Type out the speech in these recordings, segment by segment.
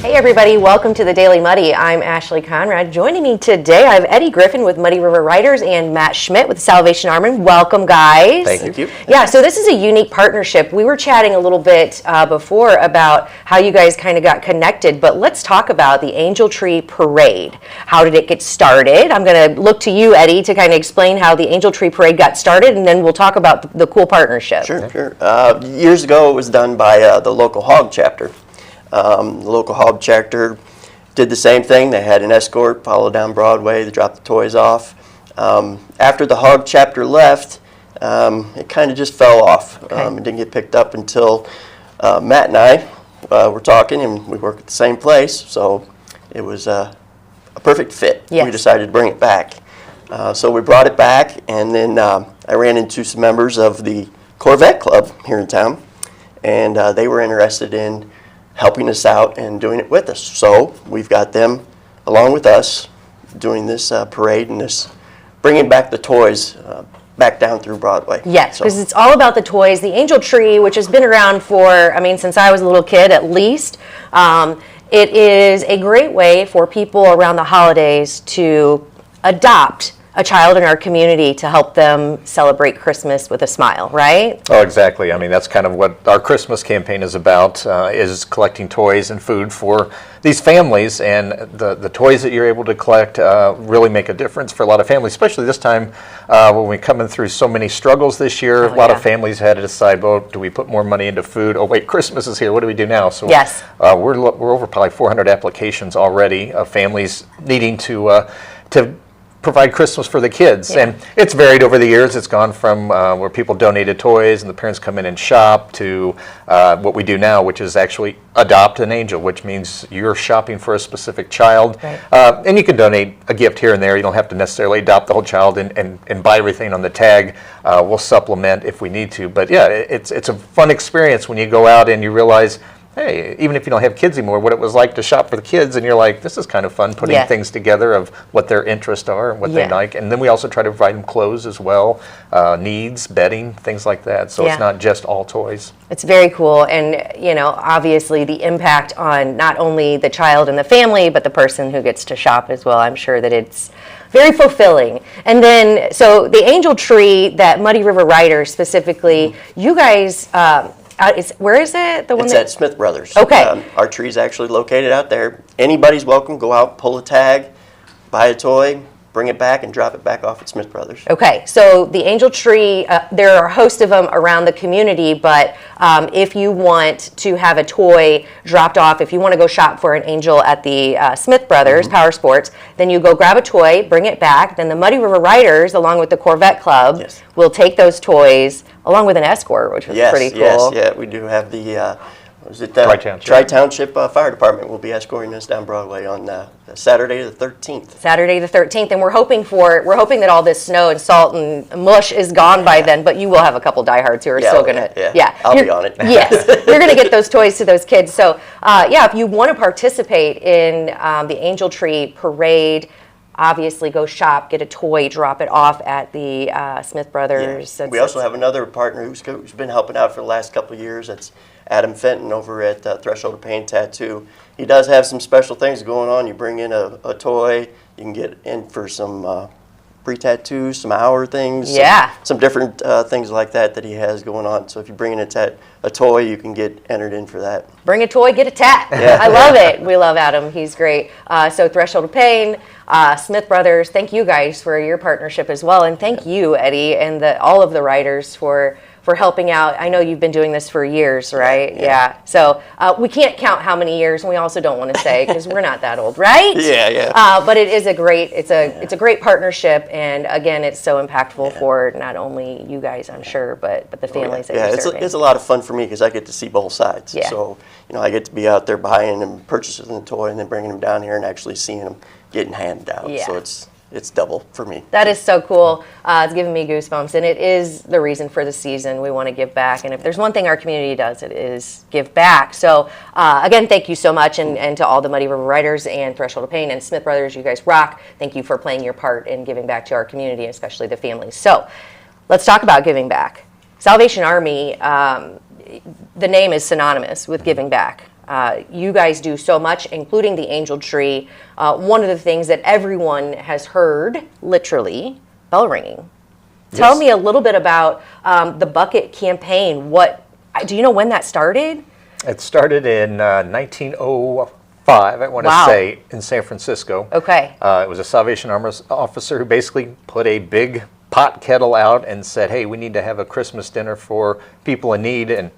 Hey everybody, welcome to the Daily Muddy. I'm Ashley Conrad. Joining me today, I have Eddie Griffin with Muddy River Writers and Matt Schmidt with the Salvation Army. Welcome, guys. Thank you. Yeah, so this is a unique partnership. We were chatting a little bit before about how you guys kind of got connected, but let's talk about the Angel Tree Parade. How did it get started? I'm going to look to you, Eddie, to kind of explain how the Angel Tree Parade got started, and then we'll talk about the cool partnership. Sure. Years ago, it was done by the local hog chapter. The local hog chapter did the same thing. They had an escort follow down Broadway. They dropped the toys off. After the hog chapter left, it kind of just fell off. Okay. It didn't get picked up until Matt and I were talking, and we work at the same place, so it was a perfect fit. Yes. We decided to bring it back. So we brought it back, and then I ran into some members of the Corvette Club here in town, and they were interested in helping us out and doing it with us. So we've got them along with us doing this parade and this bringing back the toys back down through Broadway. Yes, because it's all about the toys. The Angel Tree, which has been around for, since I was a little kid at least. It is a great way for people around the holidays to adopt a child in our community to help them celebrate Christmas with a smile, right? Oh, exactly. That's kind of what our Christmas campaign is about, is collecting toys and food for these families. And the toys that you're able to collect really make a difference for a lot of families, especially this time when we're coming through so many struggles this year. A lot of families had to decide, well, do we put more money into food? Oh, wait, Christmas is here. What do we do now? So yes. We're over probably 400 applications already of families needing to provide Christmas for the kids. Yeah. And it's varied over the years. It's gone from where people donated toys and the parents come in and shop to what we do now, which is actually adopt an angel, which means you're shopping for a specific child. Right. And you can donate a gift here and there. You don't have to necessarily adopt the whole child and buy everything on the tag. We'll supplement if we need to. But yeah, it's a fun experience when you go out and you realize, hey, even if you don't have kids anymore, what it was like to shop for the kids, and you're like, this is kind of fun, putting things together of what their interests are and what they like. And then we also try to provide them clothes as well, needs, bedding, things like that. So it's not just all toys. It's very cool, and obviously the impact on not only the child and the family, but the person who gets to shop as well. I'm sure that it's very fulfilling. And then, so the Angel Tree that Muddy River Writers specifically, you guys, where is it? It's at Smith Brothers. Okay. Our tree's actually located out there. Anybody's welcome. Go out, pull a tag, buy a toy, bring it back, and drop it back off at Smith Brothers. Okay, so the Angel Tree, there are a host of them around the community, but if you want to have a toy dropped off, if you want to go shop for an angel at the Smith Brothers Power Sports, then you go grab a toy, bring it back, then the Muddy River Writers, along with the Corvette Club, will take those toys, along with an escort, which is pretty cool. Yes, we do have the Tri-Township Fire Department will be escorting us down Broadway on Saturday the 13th. Saturday the 13th, and we're hoping that all this snow and salt and mush is gone by then, but you will have a couple diehards who are still going to, I'll be on it. Yes, you're going to get those toys to those kids. So, if you want to participate in the Angel Tree Parade, obviously go shop, get a toy, drop it off at the Smith Brothers. We also have another partner who's been helping out for the last couple of years. That's Adam Fenton over at Threshold of Pain Tattoo. He does have some special things going on. You bring in a toy, you can get in for some pre-tattoos, some hour things, some different things like that he has going on. So if you bring in a toy, you can get entered in for that. Bring a toy, get a tat. I love it. We love Adam. He's great. So Threshold of Pain, Smith Brothers, thank you guys for your partnership as well. And thank you, Eddie, and all of the writers for helping out. I know you've been doing this for years, right? Yeah. So we can't count how many years, and we also don't want to say because we're not that old, right? But it is a great partnership, and again, it's so impactful for not only you guys, I'm sure, but the families that you're serving. It's a lot of fun for me because I get to see both sides. So I get to be out there buying and purchasing the toy, and then bringing them down here and actually seeing them getting handed out. So it's double for me. That is so cool. It's giving me goosebumps, and it is the reason for the season. We want to give back, and if there's one thing our community does, it is give back. So again, thank you so much, and to all the Muddy River Writers and Threshold of Pain and Smith Brothers, you guys rock. Thank you for playing your part in giving back to our community, especially the families. So let's talk about giving back. Salvation Army, the name is synonymous with giving back. You guys do so much, including the Angel Tree. One of the things that everyone has heard, literally, bell ringing. Tell me a little bit about the bucket campaign. Do you know when that started? It started in 1905, I want to say, in San Francisco. Okay. It was a Salvation Army officer who basically put a big pot kettle out and said, hey, we need to have a Christmas dinner for people in need. And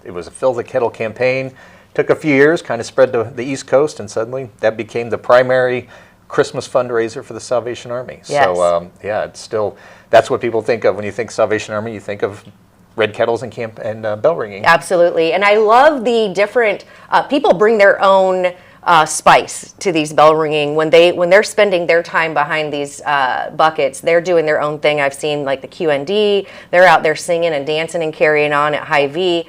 it was a Fill the Kettle campaign. Took a few years, kind of spread to the East Coast, and suddenly that became the primary Christmas fundraiser for the Salvation Army. Yes. So, it's still, that's what people think of when you think Salvation Army. You think of red kettles and bell ringing. Absolutely. And I love the different, people bring their own spice to these bell ringing. When they're spending their time behind these buckets, they're doing their own thing. I've seen like the QND, they're out there singing and dancing and carrying on at Hy-Vee.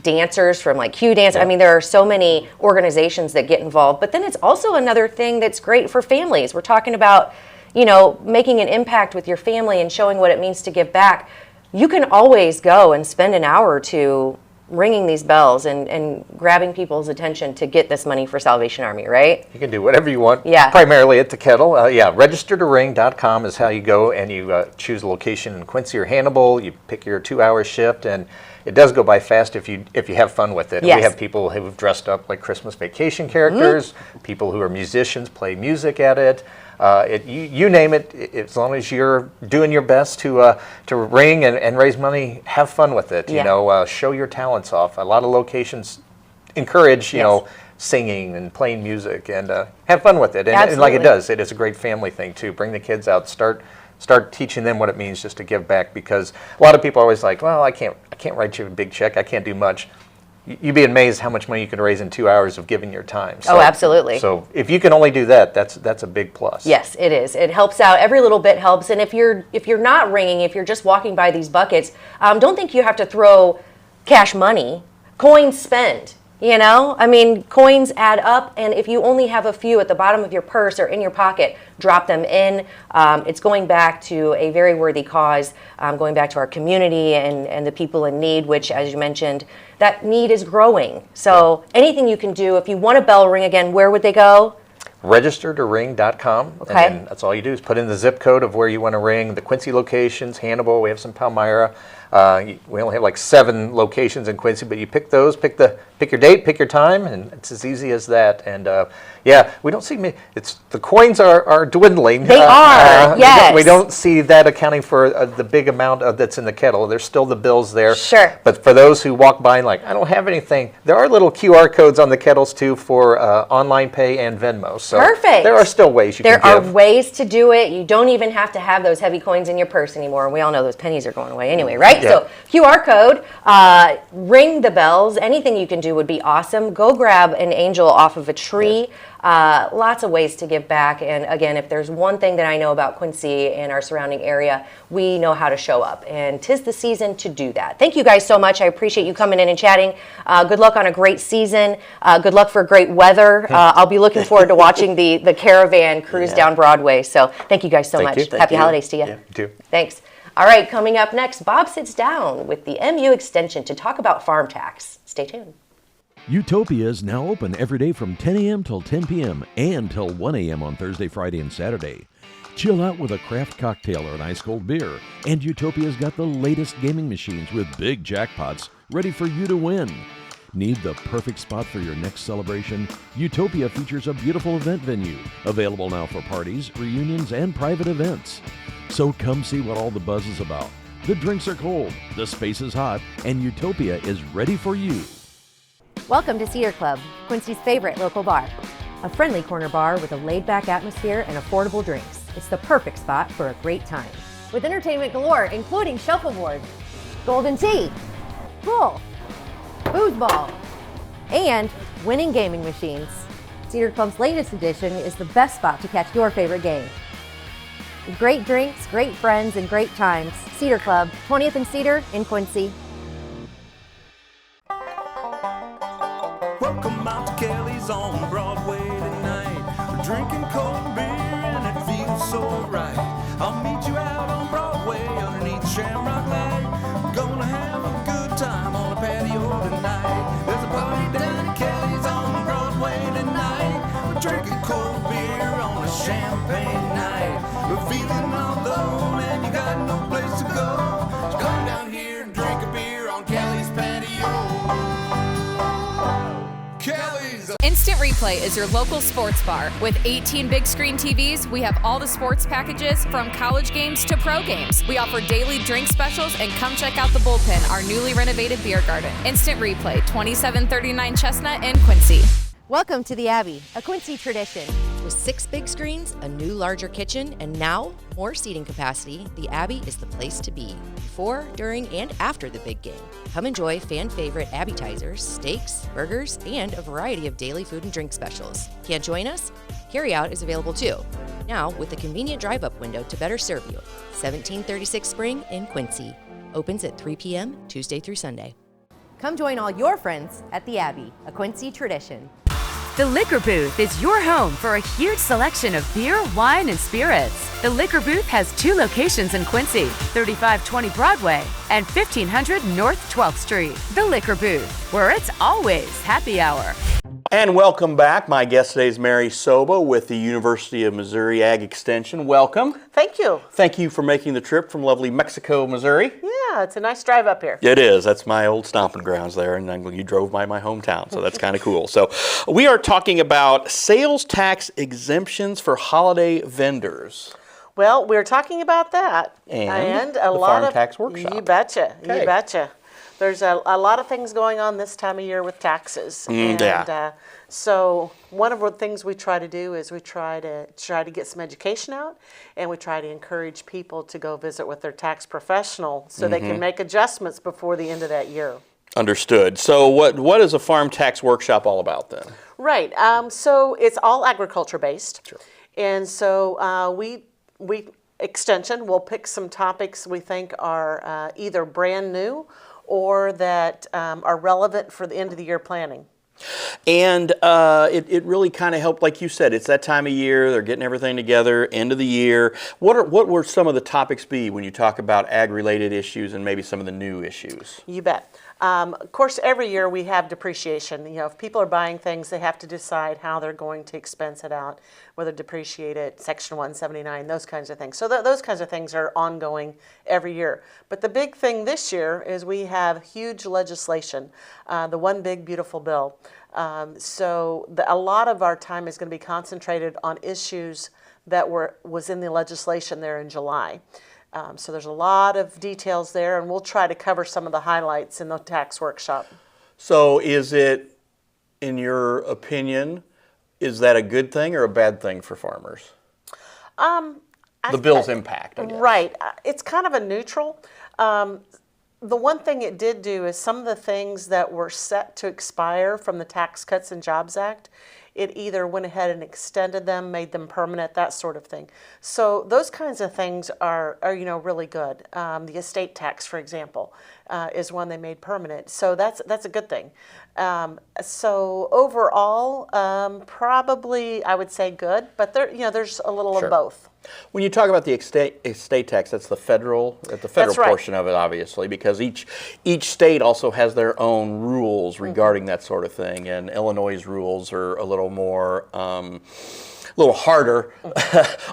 Dancers from like Q Dance. I mean, there are so many organizations that get involved. But then it's also another thing that's great for families. We're talking about, making an impact with your family and showing what it means to give back. You can always go and spend an hour or two ringing these bells and grabbing people's attention to get this money for Salvation Army, right? You can do whatever you want, Yeah. primarily at the kettle. Registertoring.com is how you go and you choose a location in Quincy or Hannibal. You pick your 2-hour shift, and it does go by fast if you have fun with it. Yes. We have people who've dressed up like Christmas Vacation characters, people who are musicians play music at it. You name it, as long as you're doing your best to ring and raise money, have fun with it. Yeah. Show your talents off. A lot of locations encourage, singing and playing music, and have fun with it. And like it does, it is a great family thing too. Bring the kids out, start teaching them what it means just to give back, because a lot of people are always like, well, I can't write you a big check, I can't do much. You'd be amazed how much money you can raise in 2 hours of giving your time. So, Absolutely. So if you can only do that, that's a big plus. Yes, it is. It helps out. Every little bit helps. And if you're not ringing, if you're just walking by these buckets, don't think you have to throw cash money. Coins spend. Coins add up, and if you only have a few at the bottom of your purse or in your pocket, drop them in. It's going back to a very worthy cause, going back to our community and the people in need, which, as you mentioned, that need is growing. So anything you can do, if you want a bell ring again, where would they go? Registertoring.com, Okay. and then that's all you do is put in the zip code of where you want to ring. The Quincy locations, Hannibal, we have some Palmyra. We only have like 7 locations in Quincy, but you pick those, pick your date, pick your time, and it's as easy as that. And we don't see the coins are dwindling. They are, yes. We don't see that accounting for the big amount that's in the kettle. There's still the bills there. Sure. But for those who walk by and like, I don't have anything, there are little QR codes on the kettles too for online pay and Venmo. So perfect. There are still ways you can give. There are ways to do it. You don't even have to have those heavy coins in your purse anymore. We all know those pennies are going away anyway, right? Yeah. So QR code, ring the bells. Anything you can do would be awesome. Go grab an angel off of a tree. Yes. Lots of ways to give back. And again, if there's one thing that I know about Quincy and our surrounding area, we know how to show up. And 'tis the season to do that. Thank you guys so much. I appreciate you coming in and chatting. Good luck on a great season. Good luck for great weather. I'll be looking forward to watching the caravan cruise down Broadway. So thank you guys so much. You. Happy holidays to you. Yeah. You too. Thanks. All right, coming up next, Bob sits down with the MU Extension to talk about farm tax. Stay tuned. Utopia is now open every day from 10 a.m. till 10 p.m. and till 1 a.m. on Thursday, Friday, and Saturday. Chill out with a craft cocktail or an ice-cold beer. And Utopia's got the latest gaming machines with big jackpots ready for you to win. Need the perfect spot for your next celebration? Utopia features a beautiful event venue, available now for parties, reunions, and private events. So come see what all the buzz is about. The drinks are cold, the space is hot, and Utopia is ready for you. Welcome to Cedar Club, Quincy's favorite local bar. A friendly corner bar with a laid-back atmosphere and affordable drinks. It's the perfect spot for a great time. With entertainment galore, including shuffleboard, golden tea, pool, foosball, and winning gaming machines. Cedar Club's latest edition is the best spot to catch your favorite game. Great drinks, great friends, and great times. Cedar Club, 20th and Cedar in Quincy. Welcome out to Kelly's on Broadway tonight. We're drinking cold beer and it feels so right. I'll meet you out on Broadway underneath Shamrock Light. We're gonna have a good time on the patio tonight. There's a party down at Kelly's. Instant Replay is your local sports bar. With 18 big screen TVs, we have all the sports packages from college games to pro games. We offer daily drink specials, and come check out the Bullpen, our newly renovated beer garden. Instant Replay, 2739 Chestnut in Quincy. Welcome to the Abbey, a Quincy tradition. With 6 big screens, a new larger kitchen, and now more seating capacity, the Abbey is the place to be before, during, and after the big game. Come enjoy fan favorite appetizers, steaks, burgers, and a variety of daily food and drink specials. Can't join us? Carryout is available too. Now with a convenient drive-up window to better serve you. 1736 Spring in Quincy. Opens at 3 p.m. Tuesday through Sunday. Come join all your friends at the Abbey, a Quincy tradition. The Liquor Booth is your home for a huge selection of beer, wine, and spirits. The Liquor Booth has 2 locations in Quincy, 3520 Broadway and 1500 North 12th Street. The Liquor Booth, where it's always happy hour. And welcome back. My guest today is Mary Soba with the University of Missouri Ag Extension. Welcome. Thank you. Thank you for making the trip from lovely Mexico, Missouri. Yeah, it's a nice drive up here. It is. That's my old stomping grounds there, and then you drove by my hometown, so that's kind of cool. So we are talking about sales tax exemptions for holiday vendors. Well, we're talking about that. And a the lot Farm of Tax Workshop. You betcha. Okay. You betcha. There's a lot of things going on this time of year with taxes. So one of the things we try to do is we try to get some education out, and we try to encourage people to go visit with their tax professional so they can make adjustments before the end of that year. Understood. So what is a Farm Tax Workshop all about then? Right. So it's all agriculture based. Sure. And so we Extension will pick some topics we think are either brand new or that are relevant for the end of the year planning. And it really kind of helped, like you said, it's that time of year, they're getting everything together, end of the year. What were some of the topics be when you talk about ag-related issues and maybe some of the new issues? You bet. Of course, every year we have depreciation. You know, if people are buying things, they have to decide how they're going to expense it out, whether depreciate it, Section 179, those kinds of things. So those kinds of things are ongoing every year. But the big thing this year is we have huge legislation, the One Big Beautiful Bill. So a lot of our time is going to be concentrated on issues that was in the legislation there in July. So there's a lot of details there, and we'll try to cover some of the highlights in the tax workshop. So is it, in your opinion, is that a good thing or a bad thing for farmers? The bill's impact, I guess. Right. It's kind of a neutral. The one thing it did do is some of the things that were set to expire from the Tax Cuts and Jobs Act, it either went ahead and extended them, made them permanent, that sort of thing. So those kinds of things are really good. The estate tax, for example, is one they made permanent. So that's a good thing. So overall, probably I would say good, but there's a little Sure. of both. When you talk about the estate tax, that's the federal That's right. portion of it, obviously, because each state also has their own rules regarding that sort of thing, and Illinois' rules are a little more, a little harder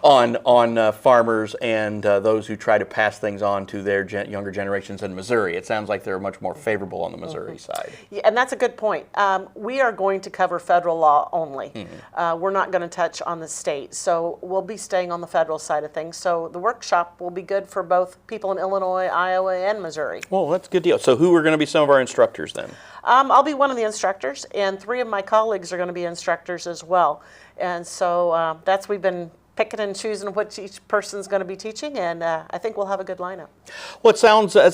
on farmers and those who try to pass things on to their younger generations in Missouri. It sounds like they're much more favorable on the Missouri side. Yeah, and that's a good point. We are going to cover federal law only. We're not going to touch on the state, so we'll be staying on the federal side of things. So the workshop will be good for both people in Illinois, Iowa, and Missouri. Well, that's a good deal. So who are going to be some of our instructors then? I'll be one of the instructors, and 3 of my colleagues are going to be instructors as well. And so we've been picking and choosing what each person's going to be teaching, and I think we'll have a good lineup. Well, it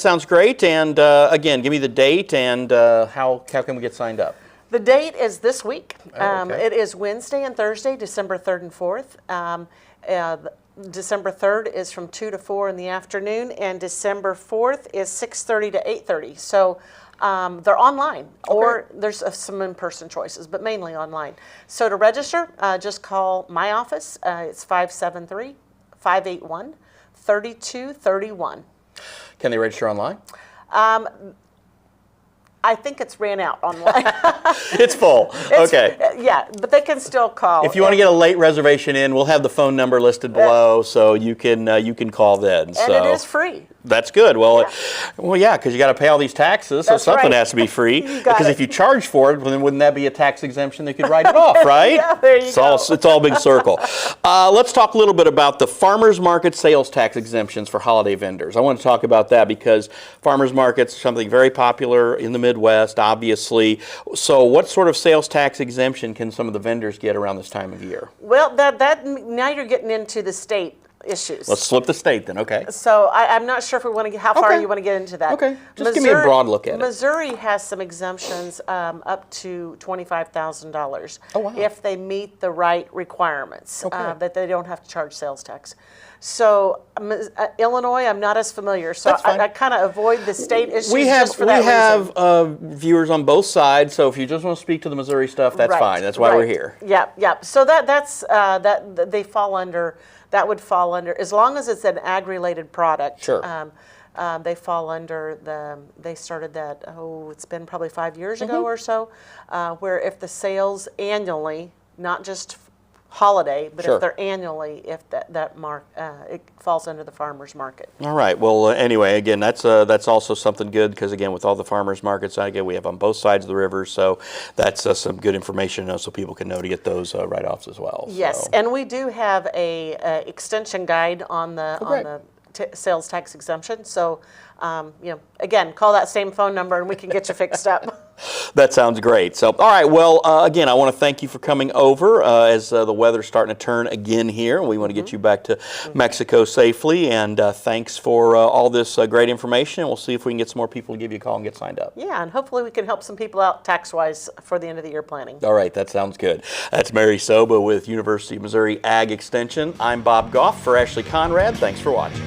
sounds great. And again, give me the date and how can we get signed up? The date is this week. Okay. It is Wednesday and Thursday, December 3rd and 4th. December 3rd is from 2 to 4 in the afternoon, and December 4th is 6:30 to 8:30. So they're online, or there's some in-person choices, but mainly online. So to register, just call my office. It's 573-581-3231. Can they register online? I think it's ran out online. It's full. Okay. Yeah, but they can still call. If you want to get a late reservation in, we'll have the phone number listed below, so you can call then. And it is free. That's good. Well, yeah, because you got to pay all these taxes, so That's something right. has to be free. You got Because it. if you charge for it, well, then wouldn't that be a tax exemption? They could write it off, right? Yeah, there you go. It's all a big circle. Let's talk a little bit about the farmers market sales tax exemptions for holiday vendors. I want to talk about that because farmers markets are something very popular in the Midwest, obviously. So, what sort of sales tax exemption can some of the vendors get around this time of year? Well, that now you're getting into the state issues. Let's flip the state then. Okay. So I'm not sure if we want to how far Okay. you want to get into that. Okay. Just give me a broad look at it. Missouri has some exemptions up to $25,000 Oh, wow. if they meet the right requirements Okay. that they don't have to charge sales tax. So Illinois, I'm not as familiar, so That's fine. I kind of avoid the state issues We have just for that reason. viewers on both sides, so if you just want to speak to the Missouri stuff, that's Right, fine. That's why we're right. here. Yep. So that's they fall under. That would fall under, as long as it's an ag-related product. Sure. They fall under they started that, it's been probably 5 years ago or so, where if the sales annually, not just holiday, but Sure. if they're annually, if it falls under the farmer's market. All right. Well, anyway, again, that's also something good because, again, with all the farmers markets, again, we have on both sides of the river, so that's some good information to know so people can know to get those write-offs as well. Yes, So. and we do have a extension guide on the sales tax exemption. So, again, call that same phone number and we can get you fixed up. That sounds great. So, all right. Well, again, I want to thank you for coming over as the weather's starting to turn again here. We want to get you back to Mexico safely. And thanks for all this great information. And we'll see if we can get some more people to give you a call and get signed up. Yeah, and hopefully we can help some people out tax-wise for the end of the year planning. All right. That sounds good. That's Mary Soba with University of Missouri Ag Extension. I'm Bob Goff for Ashley Conrad. Thanks for watching.